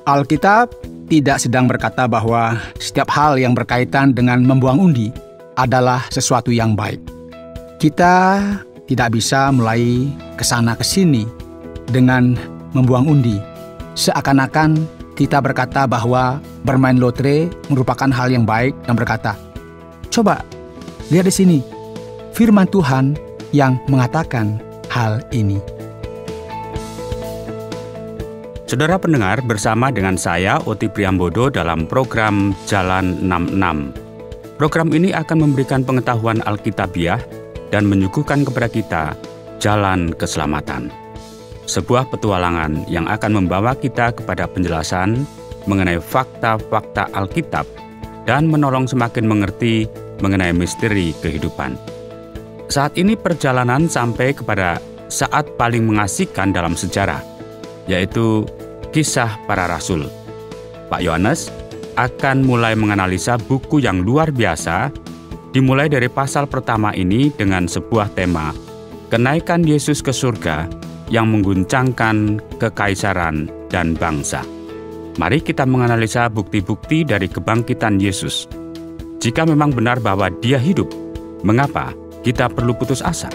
Alkitab tidak sedang berkata bahwa setiap hal yang berkaitan dengan membuang undi adalah sesuatu yang baik. Kita tidak bisa mulai kesana kesini dengan membuang undi. Seakan-akan kita berkata bahwa bermain lotre merupakan hal yang baik dan berkata, coba lihat di sini, firman Tuhan yang mengatakan hal ini. Saudara pendengar, bersama dengan saya, Oti Priambodo, dalam program Jalan 66. Program ini akan memberikan pengetahuan Alkitabiah dan menyuguhkan kepada kita jalan keselamatan. Sebuah petualangan yang akan membawa kita kepada penjelasan mengenai fakta-fakta Alkitab dan menolong semakin mengerti mengenai misteri kehidupan. Saat ini perjalanan sampai kepada saat paling mengasihkan dalam sejarah, yaitu Kisah Para Rasul. Pak Yohanes akan mulai menganalisa buku yang luar biasa, dimulai dari pasal pertama ini dengan sebuah tema, kenaikan Yesus ke surga yang mengguncangkan kekaisaran dan bangsa. Mari kita menganalisa bukti-bukti dari kebangkitan Yesus. Jika memang benar bahwa Dia hidup, mengapa kita perlu putus asa?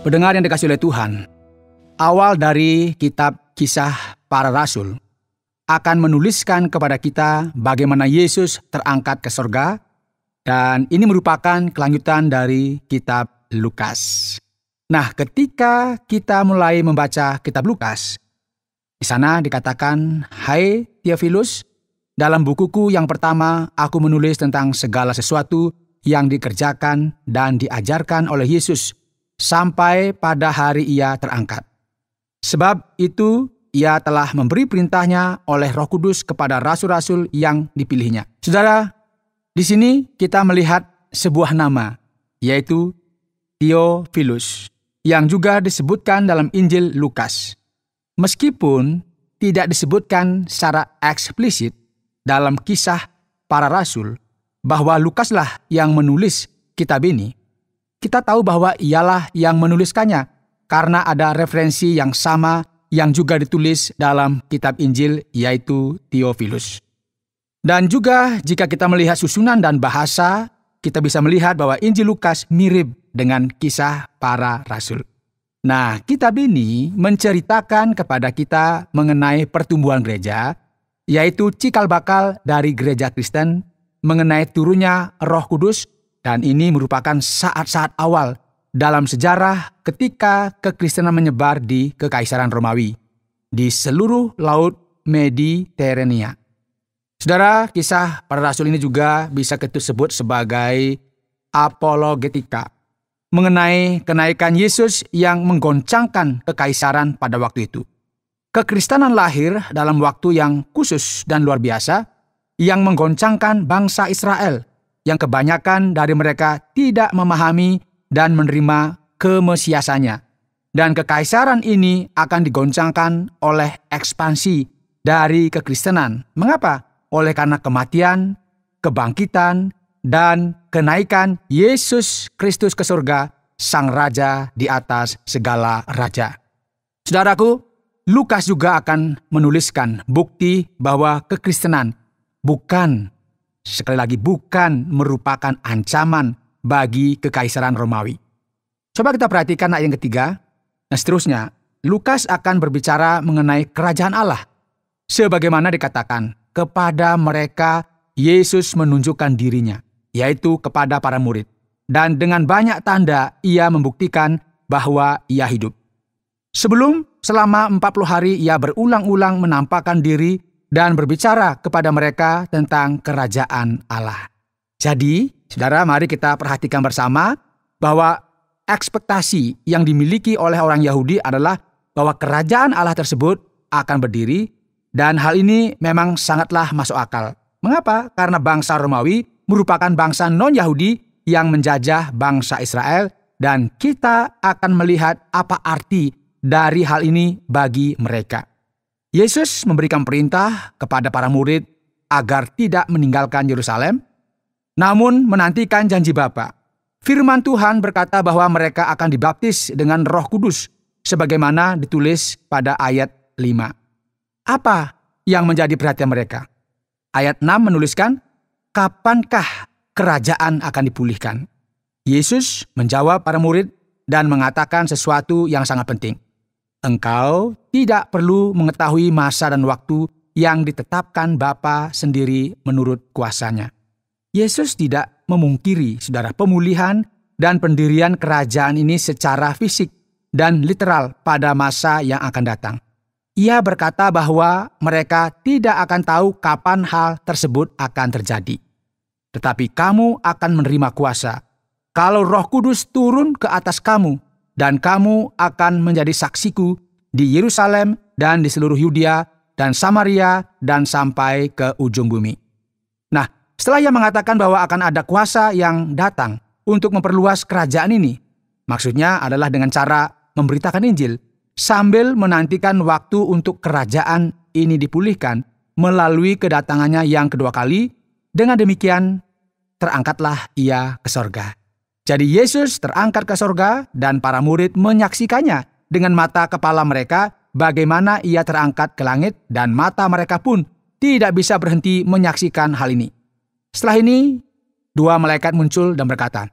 Pendengar yang dikasihi oleh Tuhan, awal dari kitab Kisah Para Rasul akan menuliskan kepada kita bagaimana Yesus terangkat ke surga, dan ini merupakan kelanjutan dari kitab Lukas. Nah, ketika kita mulai membaca kitab Lukas, di sana dikatakan, "Hai Theophilus, dalam bukuku yang pertama aku menulis tentang segala sesuatu yang dikerjakan dan diajarkan oleh Yesus sampai pada hari Ia terangkat. Sebab itu Ia telah memberi perintahnya oleh Roh Kudus kepada rasul-rasul yang dipilihnya." Saudara, di sini kita melihat sebuah nama, yaitu Theophilus, yang juga disebutkan dalam Injil Lukas. Meskipun tidak disebutkan secara eksplisit dalam Kisah Para Rasul bahwa Lukaslah yang menulis kitab ini, kita tahu bahwa ialah yang menuliskannya karena ada referensi yang sama yang juga ditulis dalam kitab Injil, yaitu Theophilus. Dan juga jika kita melihat susunan dan bahasa, kita bisa melihat bahwa Injil Lukas mirip dengan Kisah Para Rasul. Nah, kitab ini menceritakan kepada kita mengenai pertumbuhan gereja, yaitu cikal bakal dari gereja Kristen, mengenai turunnya Roh Kudus, dan ini merupakan saat-saat awal dalam sejarah ketika kekristenan menyebar di Kekaisaran Romawi, di seluruh Laut Mediterania. Saudara, Kisah Para Rasul ini juga bisa kita sebut sebagai apologetika, mengenai kenaikan Yesus yang menggoncangkan kekaisaran pada waktu itu. Kekristenan lahir dalam waktu yang khusus dan luar biasa, yang menggoncangkan bangsa Israel, yang kebanyakan dari mereka tidak memahami dan menerima kemesiasannya. Dan kekaisaran ini akan digoncangkan oleh ekspansi dari kekristenan. Mengapa? Oleh karena kematian, kebangkitan, dan kenaikan Yesus Kristus ke surga, Sang Raja di atas segala raja. Saudaraku, Lukas juga akan menuliskan bukti bahwa kekristenan bukan merupakan ancaman bagi kekaisaran Romawi. Coba kita perhatikan ayat yang ketiga. Nah, seterusnya, Lukas akan berbicara mengenai kerajaan Allah. Sebagaimana dikatakan, kepada mereka Yesus menunjukkan dirinya, yaitu kepada para murid. Dan dengan banyak tanda ia membuktikan bahwa ia hidup. Selama 40 hari ia berulang-ulang menampakkan diri dan berbicara kepada mereka tentang kerajaan Allah. Jadi, saudara, mari kita perhatikan bersama bahwa ekspektasi yang dimiliki oleh orang Yahudi adalah bahwa kerajaan Allah tersebut akan berdiri, dan hal ini memang sangatlah masuk akal. Mengapa? Karena bangsa Romawi merupakan bangsa non-Yahudi yang menjajah bangsa Israel, dan kita akan melihat apa arti dari hal ini bagi mereka. Yesus memberikan perintah kepada para murid agar tidak meninggalkan Yerusalem, namun menantikan janji Bapa. Firman Tuhan berkata bahwa mereka akan dibaptis dengan Roh Kudus, sebagaimana ditulis pada ayat 5. Apa yang menjadi perhatian mereka? Ayat 6 menuliskan, kapankah kerajaan akan dipulihkan? Yesus menjawab para murid dan mengatakan sesuatu yang sangat penting. Engkau tidak perlu mengetahui masa dan waktu yang ditetapkan Bapa sendiri menurut kuasanya. Yesus tidak memungkiri, saudara, pemulihan dan pendirian kerajaan ini secara fisik dan literal pada masa yang akan datang. Ia berkata bahwa mereka tidak akan tahu kapan hal tersebut akan terjadi. Tetapi kamu akan menerima kuasa kalau Roh Kudus turun ke atas kamu, dan kamu akan menjadi saksiku di Yerusalem dan di seluruh Yudea dan Samaria dan sampai ke ujung bumi. Nah, setelah ia mengatakan bahwa akan ada kuasa yang datang untuk memperluas kerajaan ini, maksudnya adalah dengan cara memberitakan Injil sambil menantikan waktu untuk kerajaan ini dipulihkan melalui kedatangannya yang kedua kali. Dengan demikian, terangkatlah ia ke sorga. Jadi Yesus terangkat ke sorga dan para murid menyaksikannya dengan mata kepala mereka bagaimana ia terangkat ke langit, dan mata mereka pun tidak bisa berhenti menyaksikan hal ini. Setelah ini, dua malaikat muncul dan berkata,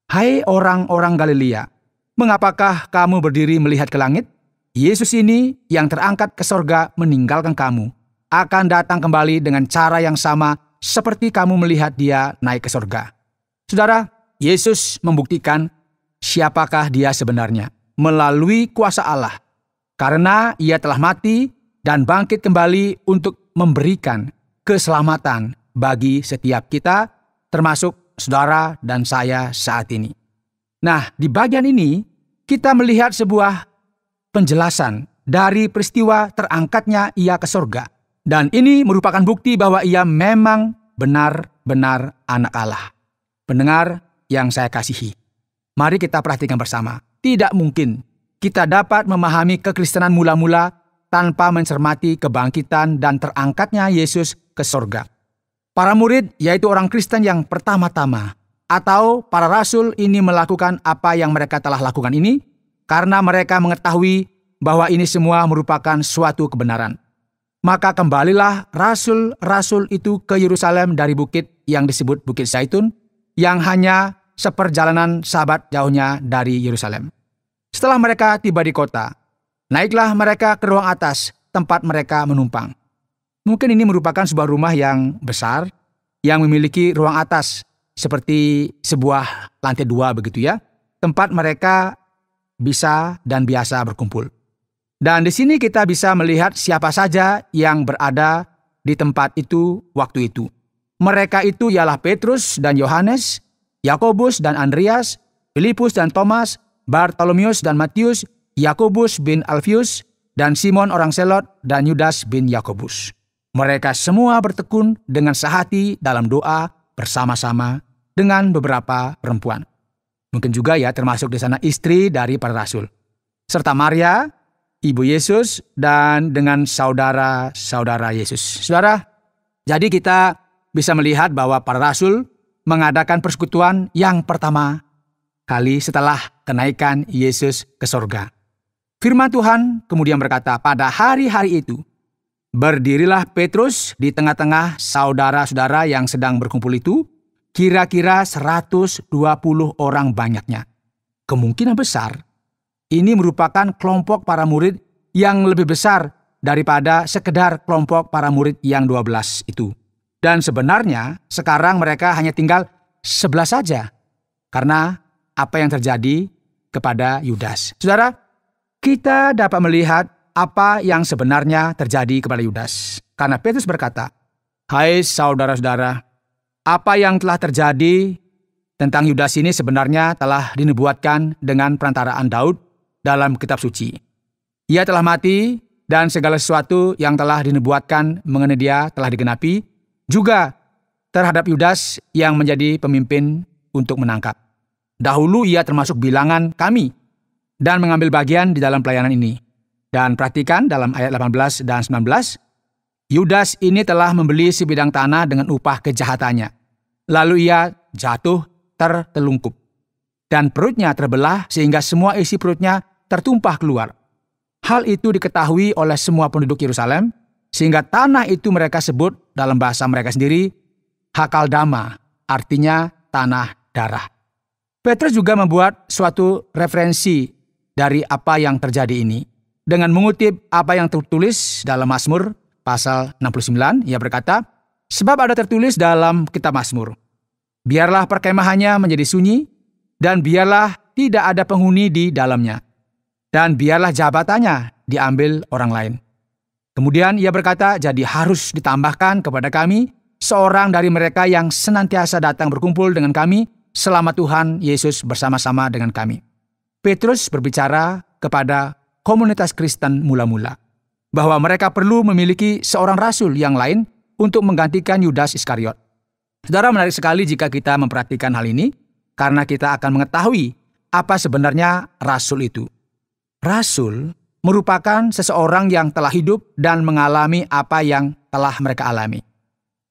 "Hai orang-orang Galilea, mengapakah kamu berdiri melihat ke langit? Yesus ini yang terangkat ke sorga meninggalkan kamu, akan datang kembali dengan cara yang sama seperti kamu melihat dia naik ke sorga." Saudara, Yesus membuktikan siapakah dia sebenarnya melalui kuasa Allah, karena ia telah mati dan bangkit kembali untuk memberikan keselamatan bagi setiap kita, termasuk saudara dan saya saat ini. Nah, di bagian ini kita melihat sebuah penjelasan dari peristiwa terangkatnya ia ke sorga, dan ini merupakan bukti bahwa ia memang benar-benar anak Allah. Pendengar yang saya kasihi, mari kita perhatikan bersama. Tidak mungkin kita dapat memahami kekristenan mula-mula tanpa mencermati kebangkitan dan terangkatnya Yesus ke sorga. Para murid, yaitu orang Kristen yang pertama-tama, atau para rasul ini melakukan apa yang mereka telah lakukan ini, karena mereka mengetahui bahwa ini semua merupakan suatu kebenaran. Maka kembalilah rasul-rasul itu ke Yerusalem dari bukit yang disebut Bukit Zaitun, yang hanya seperjalanan sahabat jauhnya dari Yerusalem. Setelah mereka tiba di kota, naiklah mereka ke ruang atas tempat mereka menumpang. Mungkin ini merupakan sebuah rumah yang besar, yang memiliki ruang atas, seperti sebuah lantai 2 begitu ya, tempat mereka bisa dan biasa berkumpul. Dan di sini kita bisa melihat siapa saja yang berada di tempat itu waktu itu. Mereka itu ialah Petrus dan Yohanes, Yakobus dan Andreas, Filipus dan Thomas, Bartolomeus dan Matius, Yakobus bin Alfius, dan Simon orang Selot, dan Yudas bin Yakobus. Mereka semua bertekun dengan sehati dalam doa bersama-sama dengan beberapa perempuan. Mungkin juga ya termasuk di sana istri dari para rasul, serta Maria, ibu Yesus, dan dengan saudara-saudara Yesus. Saudara, jadi kita bisa melihat bahwa para rasul mengadakan persekutuan yang pertama kali setelah kenaikan Yesus ke sorga. Firman Tuhan kemudian berkata, pada hari-hari itu, berdirilah Petrus di tengah-tengah saudara-saudara yang sedang berkumpul itu, kira-kira 120 orang banyaknya. Kemungkinan besar, ini merupakan kelompok para murid yang lebih besar daripada sekedar kelompok para murid yang 12 itu. Dan sebenarnya sekarang mereka hanya tinggal 11 saja, karena apa yang terjadi kepada Yudas. Saudara, kita dapat melihat apa yang sebenarnya terjadi kepada Yudas. Karena Petrus berkata, "Hai saudara-saudara, apa yang telah terjadi tentang Yudas ini sebenarnya telah dinubuatkan dengan perantaraan Daud dalam kitab suci. Ia telah mati dan segala sesuatu yang telah dinubuatkan mengenai dia telah digenapi, juga terhadap Yudas yang menjadi pemimpin untuk menangkap. Dahulu ia termasuk bilangan kami dan mengambil bagian di dalam pelayanan ini." Dan perhatikan dalam ayat 18 dan 19, Yudas ini telah membeli sebidang tanah dengan upah kejahatannya. Lalu ia jatuh tertelungkup, dan perutnya terbelah sehingga semua isi perutnya tertumpah keluar. Hal itu diketahui oleh semua penduduk Yerusalem, sehingga tanah itu mereka sebut dalam bahasa mereka sendiri, Hakaldama, artinya tanah darah. Petrus juga membuat suatu referensi dari apa yang terjadi ini. Dengan mengutip apa yang tertulis dalam Mazmur pasal 69, ia berkata, sebab ada tertulis dalam kitab Mazmur, biarlah perkemahannya menjadi sunyi, dan biarlah tidak ada penghuni di dalamnya, dan biarlah jabatannya diambil orang lain. Kemudian ia berkata, jadi harus ditambahkan kepada kami seorang dari mereka yang senantiasa datang berkumpul dengan kami selama Tuhan Yesus bersama-sama dengan kami. Petrus berbicara kepada komunitas Kristen mula-mula bahwa mereka perlu memiliki seorang rasul yang lain untuk menggantikan Yudas Iskariot. Saudara, menarik sekali jika kita memperhatikan hal ini karena kita akan mengetahui apa sebenarnya rasul itu. Rasul merupakan seseorang yang telah hidup dan mengalami apa yang telah mereka alami.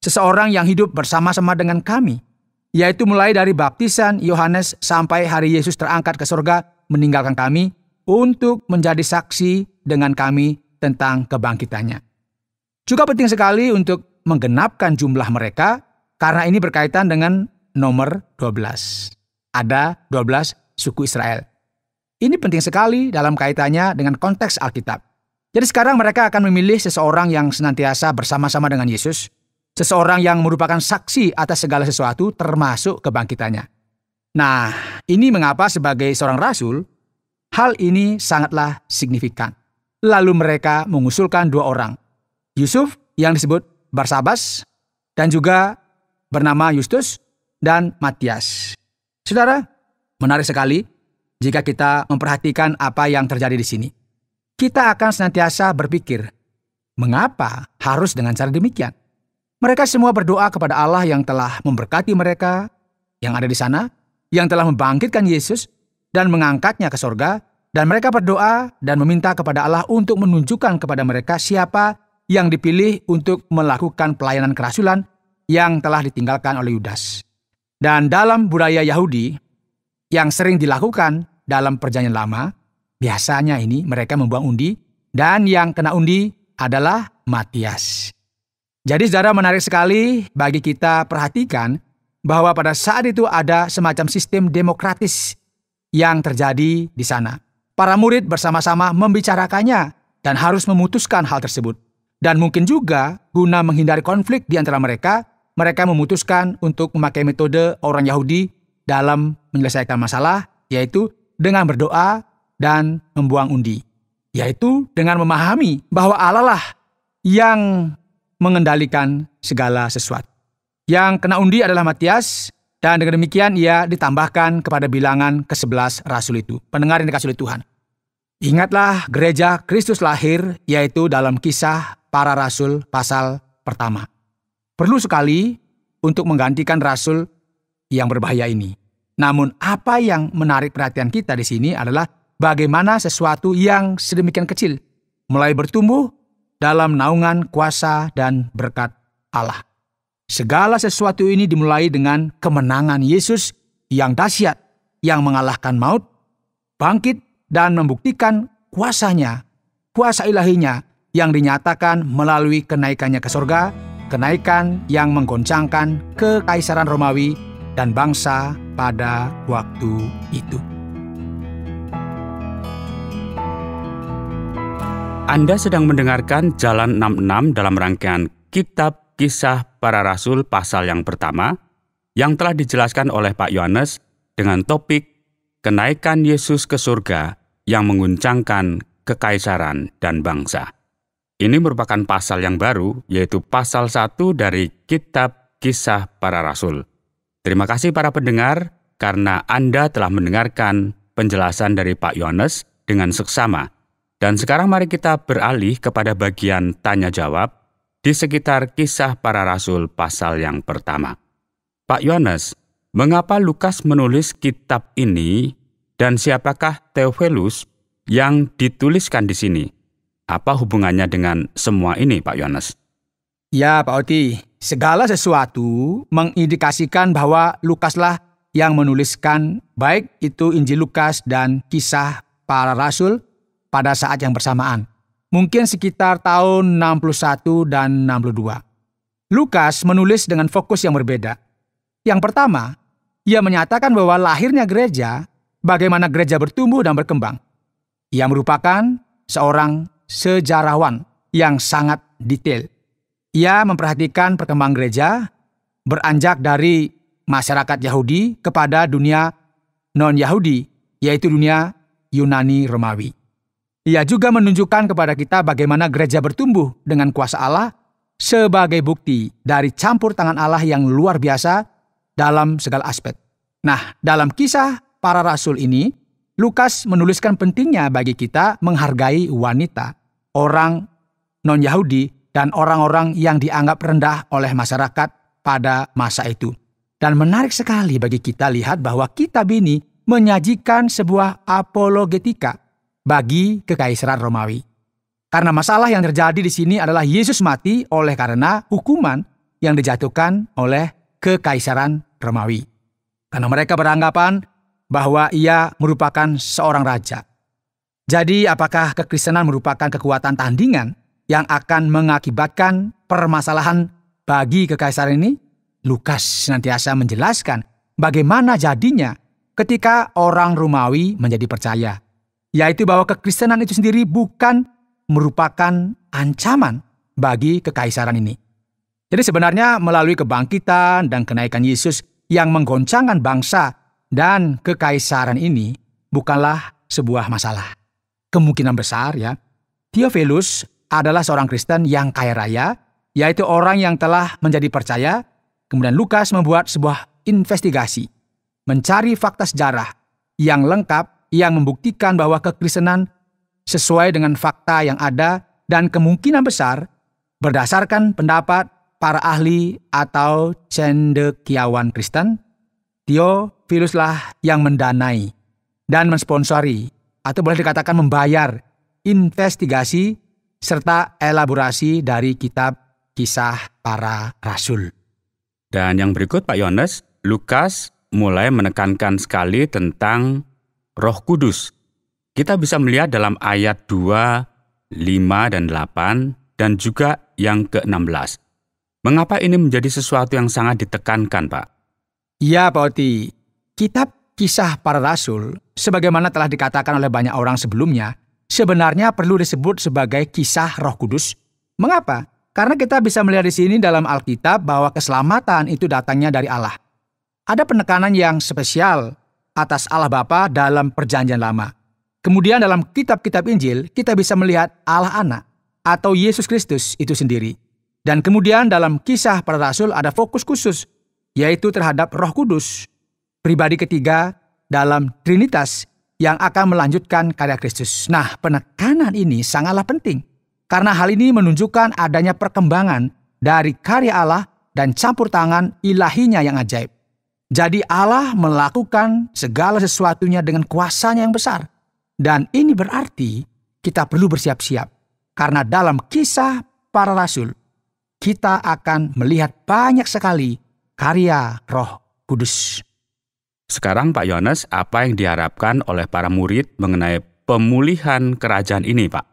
Seseorang yang hidup bersama-sama dengan kami, yaitu mulai dari baptisan Yohanes sampai hari Yesus terangkat ke surga meninggalkan kami untuk menjadi saksi dengan kami tentang kebangkitannya. Juga penting sekali untuk menggenapkan jumlah mereka karena ini berkaitan dengan nomor 12. Ada 12 suku Israel. Ini penting sekali dalam kaitannya dengan konteks Alkitab. Jadi sekarang mereka akan memilih seseorang yang senantiasa bersama-sama dengan Yesus, seseorang yang merupakan saksi atas segala sesuatu termasuk kebangkitannya. Nah, ini mengapa sebagai seorang rasul, hal ini sangatlah signifikan. Lalu mereka mengusulkan dua orang, Yusuf yang disebut Barsabas dan juga bernama Justus dan Matias. Saudara, menarik sekali jika kita memperhatikan apa yang terjadi di sini. Kita akan senantiasa berpikir, mengapa harus dengan cara demikian? Mereka semua berdoa kepada Allah yang telah memberkati mereka yang ada di sana, yang telah membangkitkan Yesus dan mengangkatnya ke sorga, dan mereka berdoa dan meminta kepada Allah untuk menunjukkan kepada mereka siapa yang dipilih untuk melakukan pelayanan kerasulan yang telah ditinggalkan oleh Yudas. Dan dalam budaya Yahudi yang sering dilakukan dalam perjanjian lama, biasanya ini mereka membuang undi, dan yang kena undi adalah Matias. Jadi saudara, menarik sekali bagi kita perhatikan bahwa pada saat itu ada semacam sistem demokratis yang terjadi di sana. Para murid bersama-sama membicarakannya dan harus memutuskan hal tersebut. Dan mungkin juga guna menghindari konflik di antara mereka, mereka memutuskan untuk memakai metode orang Yahudi dalam menyelesaikan masalah, yaitu dengan berdoa dan membuang undi. Yaitu dengan memahami bahwa Allah lah yang mengendalikan segala sesuatu. Yang kena undi adalah Matias, dan dengan demikian ia ditambahkan kepada bilangan ke-11 rasul itu. Pendengar yang dikasihi oleh Tuhan. Ingatlah gereja Kristus lahir, yaitu dalam Kisah Para Rasul pasal pertama. Perlu sekali untuk menggantikan rasul yang berbahaya ini. Namun apa yang menarik perhatian kita di sini adalah bagaimana sesuatu yang sedemikian kecil mulai bertumbuh dalam naungan kuasa dan berkat Allah. Segala sesuatu ini dimulai dengan kemenangan Yesus yang dahsyat, yang mengalahkan maut, bangkit dan membuktikan kuasanya, kuasa ilahinya yang dinyatakan melalui kenaikannya ke surga, kenaikan yang menggoncangkan kekaisaran Romawi dan bangsa pada waktu itu. Anda sedang mendengarkan Jalan 66 dalam rangkaian Kitab Kisah Para Rasul pasal yang pertama yang telah dijelaskan oleh Pak Yohanes dengan topik Kenaikan Yesus ke surga yang mengguncangkan kekaisaran dan bangsa. Ini merupakan pasal yang baru, yaitu pasal 1 dari Kitab Kisah Para Rasul. Terima kasih para pendengar, karena Anda telah mendengarkan penjelasan dari Pak Yohanes dengan seksama. Dan sekarang mari kita beralih kepada bagian tanya-jawab di sekitar Kisah Para Rasul pasal yang pertama. Pak Yohanes, mengapa Lukas menulis kitab ini dan siapakah Theophilus yang dituliskan di sini? Apa hubungannya dengan semua ini, Pak Yohanes? Ya, Pak Oti, segala sesuatu mengindikasikan bahwa Lukaslah yang menuliskan baik itu Injil Lukas dan Kisah Para Rasul pada saat yang bersamaan. Mungkin sekitar tahun 61 dan 62. Lukas menulis dengan fokus yang berbeda. Yang pertama, ia menyatakan bahwa lahirnya gereja, bagaimana gereja bertumbuh dan berkembang. Ia merupakan seorang sejarawan yang sangat detail. Ia memperhatikan perkembangan gereja, beranjak dari masyarakat Yahudi kepada dunia non-Yahudi, yaitu dunia Yunani Romawi. Ia juga menunjukkan kepada kita bagaimana gereja bertumbuh dengan kuasa Allah sebagai bukti dari campur tangan Allah yang luar biasa dalam segala aspek. Nah, dalam kisah para rasul ini, Lukas menuliskan pentingnya bagi kita menghargai wanita, orang non-Yahudi, dan orang-orang yang dianggap rendah oleh masyarakat pada masa itu. Dan menarik sekali bagi kita lihat bahwa kitab ini menyajikan sebuah apologetika bagi kekaisaran Romawi. Karena masalah yang terjadi di sini adalah Yesus mati oleh karena hukuman yang dijatuhkan oleh kekaisaran Romawi. Karena mereka beranggapan bahwa ia merupakan seorang raja. Jadi apakah kekristenan merupakan kekuatan tandingan yang akan mengakibatkan permasalahan bagi kekaisaran ini? Lukas senantiasa menjelaskan bagaimana jadinya ketika orang Romawi menjadi percaya, yaitu bahwa kekristenan itu sendiri bukan merupakan ancaman bagi kekaisaran ini. Jadi sebenarnya melalui kebangkitan dan kenaikan Yesus yang menggoncangkan bangsa dan kekaisaran ini bukanlah sebuah masalah. Kemungkinan besar Theophilus adalah seorang Kristen yang kaya raya, yaitu orang yang telah menjadi percaya. Kemudian Lukas membuat sebuah investigasi, mencari fakta sejarah yang lengkap yang membuktikan bahwa kekristenan sesuai dengan fakta yang ada dan kemungkinan besar berdasarkan pendapat para ahli atau cendekiawan Kristen. Theophiluslah yang mendanai dan mensponsori atau boleh dikatakan membayar investigasi serta elaborasi dari kitab Kisah Para Rasul. Dan yang berikut Pak Yones, Lukas mulai menekankan sekali tentang Roh Kudus. Kita bisa melihat dalam ayat 2, 5, dan 8, dan juga yang ke-16. Mengapa ini menjadi sesuatu yang sangat ditekankan, Pak? Ya, Pak Oti. Kitab Kisah Para Rasul, sebagaimana telah dikatakan oleh banyak orang sebelumnya, sebenarnya perlu disebut sebagai kisah Roh Kudus. Mengapa? Karena kita bisa melihat di sini dalam Alkitab bahwa keselamatan itu datangnya dari Allah. Ada penekanan yang spesial atas Allah Bapa dalam Perjanjian Lama. Kemudian dalam kitab-kitab Injil, kita bisa melihat Allah Anak atau Yesus Kristus itu sendiri. Dan kemudian dalam Kisah Para Rasul ada fokus khusus, yaitu terhadap Roh Kudus, pribadi ketiga dalam Trinitas yang akan melanjutkan karya Kristus. Nah, penekanan ini sangatlah penting. Karena hal ini menunjukkan adanya perkembangan dari karya Allah dan campur tangan ilahinya yang ajaib. Jadi Allah melakukan segala sesuatunya dengan kuasanya yang besar. Dan ini berarti kita perlu bersiap-siap. Karena dalam Kisah Para Rasul, kita akan melihat banyak sekali karya Roh Kudus. Sekarang Pak Yones, apa yang diharapkan oleh para murid mengenai pemulihan kerajaan ini, Pak?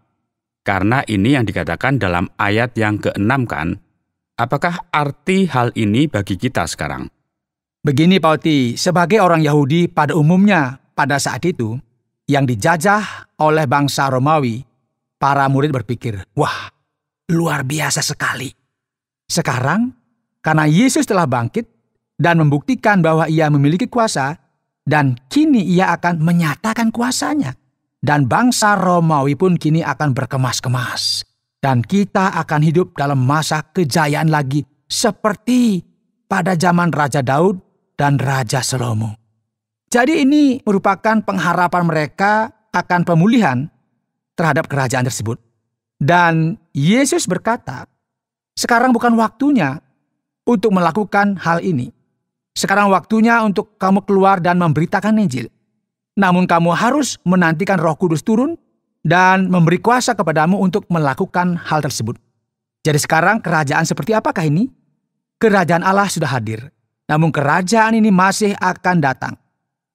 Karena ini yang dikatakan dalam ayat yang ke-6 kan? Apakah arti hal ini bagi kita sekarang? Begini Pak Oti, sebagai orang Yahudi pada umumnya pada saat itu, yang dijajah oleh bangsa Romawi, para murid berpikir, wah, luar biasa sekali. Sekarang, karena Yesus telah bangkit dan membuktikan bahwa ia memiliki kuasa, dan kini ia akan menyatakan kuasanya. Dan bangsa Romawi pun kini akan berkemas-kemas. Dan kita akan hidup dalam masa kejayaan lagi seperti pada zaman Raja Daud dan Raja Salomo. Jadi ini merupakan pengharapan mereka akan pemulihan terhadap kerajaan tersebut. Dan Yesus berkata, sekarang bukan waktunya untuk melakukan hal ini. Sekarang waktunya untuk kamu keluar dan memberitakan Injil. Namun kamu harus menantikan Roh Kudus turun dan memberi kuasa kepadamu untuk melakukan hal tersebut. Jadi sekarang kerajaan seperti apakah ini? Kerajaan Allah sudah hadir. Namun kerajaan ini masih akan datang.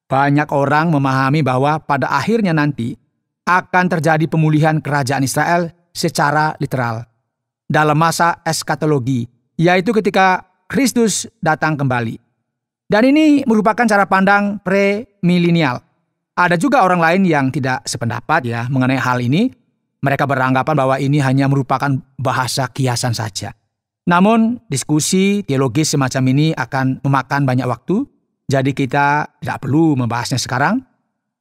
Banyak orang memahami bahwa pada akhirnya nanti akan terjadi pemulihan kerajaan Israel secara literal dalam masa eskatologi, yaitu ketika Kristus datang kembali. Dan ini merupakan cara pandang premilenial. Ada juga orang lain yang tidak sependapat mengenai hal ini. Mereka beranggapan bahwa ini hanya merupakan bahasa kiasan saja. Namun, diskusi teologis semacam ini akan memakan banyak waktu, jadi kita tidak perlu membahasnya sekarang.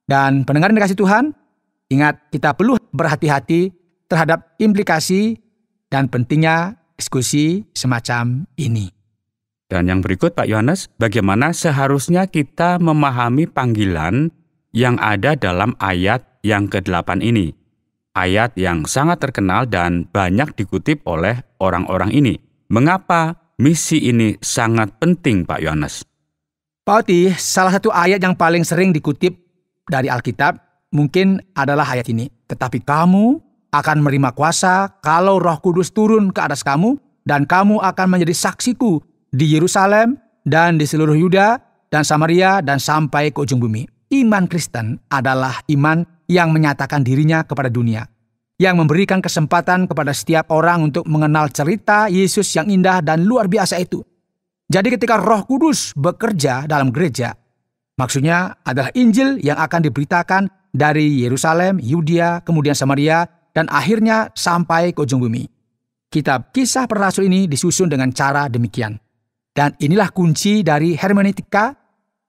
Dan pendengar yang dikasihi Tuhan, ingat kita perlu berhati-hati terhadap implikasi dan pentingnya diskusi semacam ini. Dan yang berikut Pak Yohanes, bagaimana seharusnya kita memahami panggilan yang ada dalam ayat yang ke-8 ini? Ayat yang sangat terkenal dan banyak dikutip oleh orang-orang ini. Mengapa misi ini sangat penting, Pak Yohanes? Pak Oti, salah satu ayat yang paling sering dikutip dari Alkitab mungkin adalah ayat ini. Tetapi kamu akan menerima kuasa kalau Roh Kudus turun ke atas kamu, dan kamu akan menjadi saksiku di Yerusalem dan di seluruh Yuda dan Samaria dan sampai ke ujung bumi. Iman Kristen adalah iman yang menyatakan dirinya kepada dunia, yang memberikan kesempatan kepada setiap orang untuk mengenal cerita Yesus yang indah dan luar biasa itu. Jadi ketika Roh Kudus bekerja dalam gereja, maksudnya adalah Injil yang akan diberitakan dari Yerusalem, Yudea, kemudian Samaria, dan akhirnya sampai ke ujung bumi. Kitab Kisah Para Rasul ini disusun dengan cara demikian. Dan inilah kunci dari hermeneutika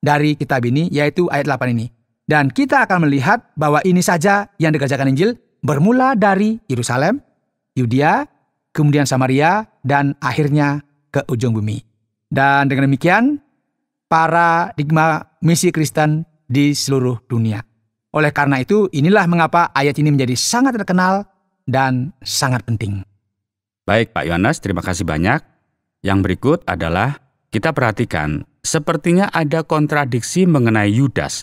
dari kitab ini, yaitu ayat 8 ini. Dan kita akan melihat bahwa ini saja yang dikerjakan Injil, bermula dari Yerusalem, Yudea, kemudian Samaria, dan akhirnya ke ujung bumi. Dan dengan demikian, paradigma misi Kristen di seluruh dunia. Oleh karena itu, inilah mengapa ayat ini menjadi sangat terkenal dan sangat penting. Baik Pak Yohanes, terima kasih banyak. Yang berikut adalah kita perhatikan, sepertinya ada kontradiksi mengenai Yudas.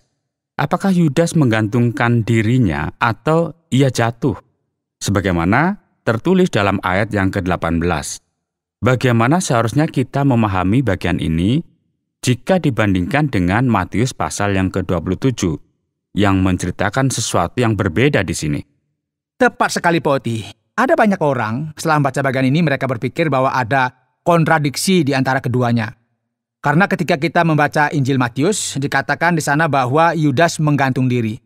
Apakah Yudas menggantungkan dirinya atau ia jatuh? Sebagaimana tertulis dalam ayat yang ke-18. Bagaimana seharusnya kita memahami bagian ini jika dibandingkan dengan Matius pasal yang ke-27 yang menceritakan sesuatu yang berbeda di sini? Tepat sekali Pak Oti. Ada banyak orang setelah membaca bagian ini mereka berpikir bahwa ada kontradiksi di antara keduanya. Karena ketika kita membaca Injil Matius, dikatakan di sana bahwa Yudas menggantung diri.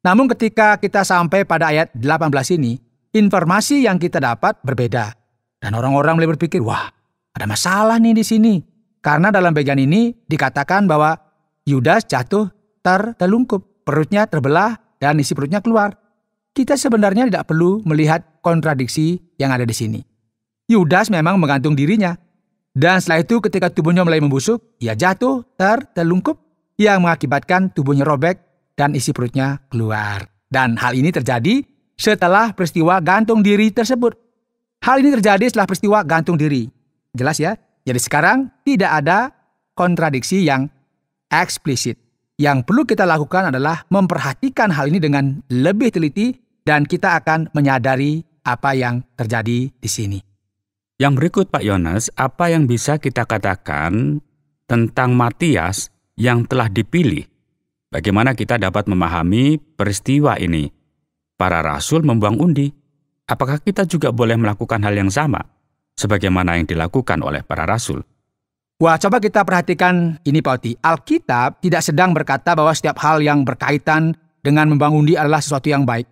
Namun ketika kita sampai pada ayat 18 ini, informasi yang kita dapat berbeda. Dan orang-orang mulai berpikir, wah, ada masalah nih di sini. Karena dalam bagian ini dikatakan bahwa Yudas jatuh tertelungkup, perutnya terbelah dan isi perutnya keluar. Kita sebenarnya tidak perlu melihat kontradiksi yang ada di sini. Yudas memang menggantung dirinya. Dan setelah itu ketika tubuhnya mulai membusuk, ia jatuh tertelungkup yang mengakibatkan tubuhnya robek dan isi perutnya keluar. Dan hal ini terjadi setelah peristiwa gantung diri tersebut. Hal ini terjadi setelah peristiwa gantung diri. Jelas ya? Jadi sekarang tidak ada kontradiksi yang eksplisit. Yang perlu kita lakukan adalah memperhatikan hal ini dengan lebih teliti dan kita akan menyadari apa yang terjadi di sini. Yang berikut Pak Yohanes, apa yang bisa kita katakan tentang Matias yang telah dipilih? Bagaimana kita dapat memahami peristiwa ini? Para rasul membuang undi. Apakah kita juga boleh melakukan hal yang sama? Sebagaimana yang dilakukan oleh para rasul. Wah, coba kita perhatikan ini Pak Oti. Alkitab tidak sedang berkata bahwa setiap hal yang berkaitan dengan membuang undi adalah sesuatu yang baik.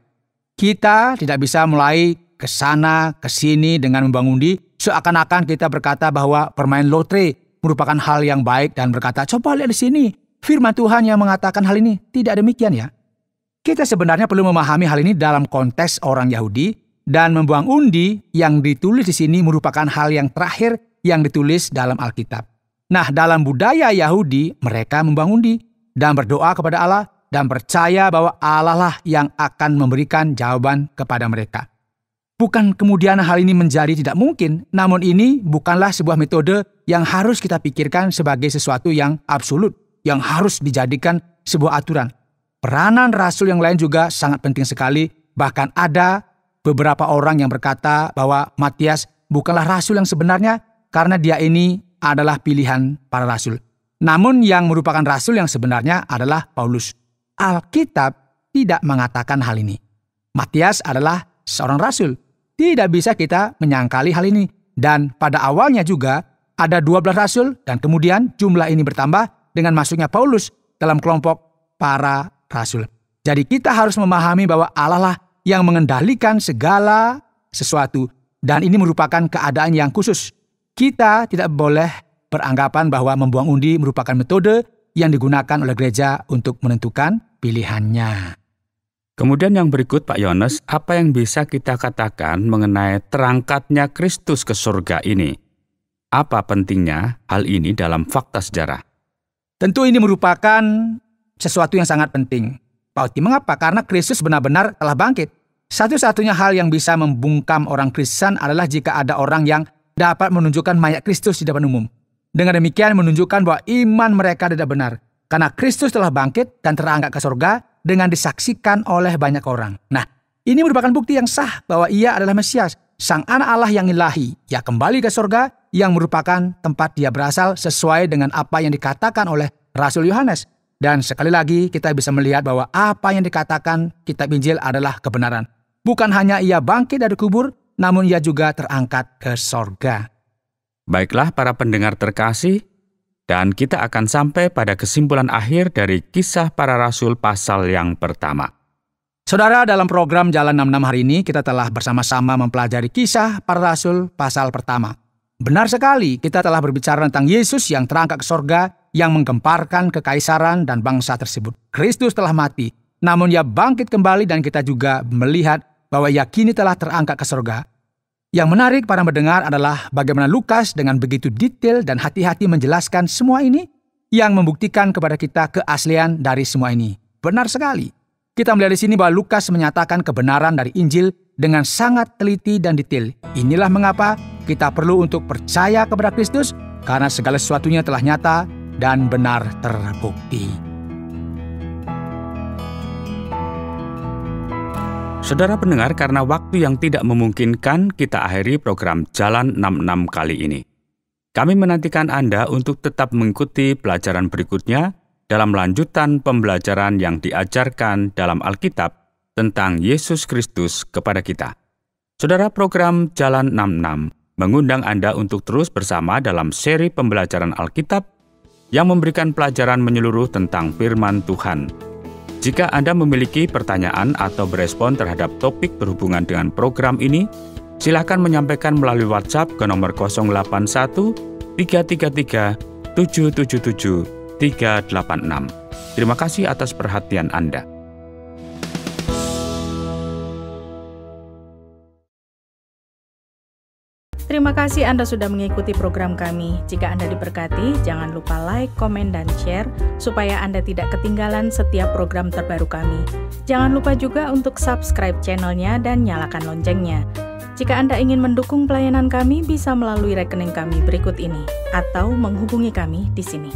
Kita tidak bisa mulai ke sana, ke sini dengan membuang undi, seakan-akan kita berkata bahwa bermain lotre merupakan hal yang baik dan berkata, coba lihat di sini, firman Tuhan yang mengatakan hal ini. Tidak demikian ya. Kita sebenarnya perlu memahami hal ini dalam konteks orang Yahudi, dan membuang undi yang ditulis di sini merupakan hal yang terakhir yang ditulis dalam Alkitab. Nah, dalam budaya Yahudi, mereka membuang undi dan berdoa kepada Allah dan percaya bahwa Allah lah yang akan memberikan jawaban kepada mereka. Bukan kemudian hal ini menjadi tidak mungkin, namun ini bukanlah sebuah metode yang harus kita pikirkan sebagai sesuatu yang absolut, yang harus dijadikan sebuah aturan. Peranan rasul yang lain juga sangat penting sekali, bahkan ada beberapa orang yang berkata bahwa Matias bukanlah rasul yang sebenarnya karena dia ini adalah pilihan para rasul. Namun yang merupakan rasul yang sebenarnya adalah Paulus. Alkitab tidak mengatakan hal ini. Matias adalah seorang rasul. Tidak bisa kita menyangkali hal ini. Dan pada awalnya juga ada 12 rasul dan kemudian jumlah ini bertambah dengan masuknya Paulus dalam kelompok para rasul. Jadi kita harus memahami bahwa Allah lah yang mengendalikan segala sesuatu dan ini merupakan keadaan yang khusus. Kita tidak boleh beranggapan bahwa membuang undi merupakan metode yang digunakan oleh gereja untuk menentukan pilihannya. Kemudian yang berikut Pak Yones, apa yang bisa kita katakan mengenai terangkatnya Kristus ke surga ini? Apa pentingnya hal ini dalam fakta sejarah? Tentu ini merupakan sesuatu yang sangat penting. Pak Oti, mengapa? Karena Kristus benar-benar telah bangkit. Satu-satunya hal yang bisa membungkam orang Kristen adalah jika ada orang yang dapat menunjukkan mayat Kristus di depan umum. Dengan demikian menunjukkan bahwa iman mereka tidak benar. Karena Kristus telah bangkit dan terangkat ke surga dengan disaksikan oleh banyak orang. Nah, ini merupakan bukti yang sah bahwa ia adalah Mesias, Sang Anak Allah yang ilahi. Ia kembali ke surga yang merupakan tempat dia berasal sesuai dengan apa yang dikatakan oleh Rasul Yohanes. Dan sekali lagi kita bisa melihat bahwa apa yang dikatakan kitab Injil adalah kebenaran. Bukan hanya ia bangkit dari kubur, namun ia juga terangkat ke sorga. Baiklah para pendengar terkasih, dan kita akan sampai pada kesimpulan akhir dari Kisah Para Rasul pasal yang pertama. Saudara, dalam program Jalan 66 hari ini kita telah bersama-sama mempelajari Kisah Para Rasul pasal pertama. Benar sekali, kita telah berbicara tentang Yesus yang terangkat ke sorga, yang menggemparkan kekaisaran dan bangsa tersebut. Kristus telah mati, namun ia bangkit kembali dan kita juga melihat bahwa ia kini telah terangkat ke surga. Yang menarik para pendengar adalah bagaimana Lukas dengan begitu detail dan hati-hati menjelaskan semua ini yang membuktikan kepada kita keaslian dari semua ini. Benar sekali. Kita melihat di sini bahwa Lukas menyatakan kebenaran dari Injil dengan sangat teliti dan detail. Inilah mengapa kita perlu untuk percaya kepada Kristus karena segala sesuatunya telah nyata dan benar terbukti. Saudara pendengar, karena waktu yang tidak memungkinkan, kita akhiri program Jalan 66 kali ini. Kami menantikan Anda untuk tetap mengikuti pelajaran berikutnya dalam lanjutan pembelajaran yang diajarkan dalam Alkitab tentang Yesus Kristus kepada kita. Saudara, program Jalan 66 mengundang Anda untuk terus bersama dalam seri pembelajaran Alkitab yang memberikan pelajaran menyeluruh tentang firman Tuhan. Jika Anda memiliki pertanyaan atau berespon terhadap topik berhubungan dengan program ini, silakan menyampaikan melalui WhatsApp ke nomor 081 333 777 386. Terima kasih atas perhatian Anda. Terima kasih Anda sudah mengikuti program kami. Jika Anda diberkati, jangan lupa like, komen, dan share supaya Anda tidak ketinggalan setiap program terbaru kami. Jangan lupa juga untuk subscribe channelnya dan nyalakan loncengnya. Jika Anda ingin mendukung pelayanan kami, bisa melalui rekening kami berikut ini atau menghubungi kami di sini.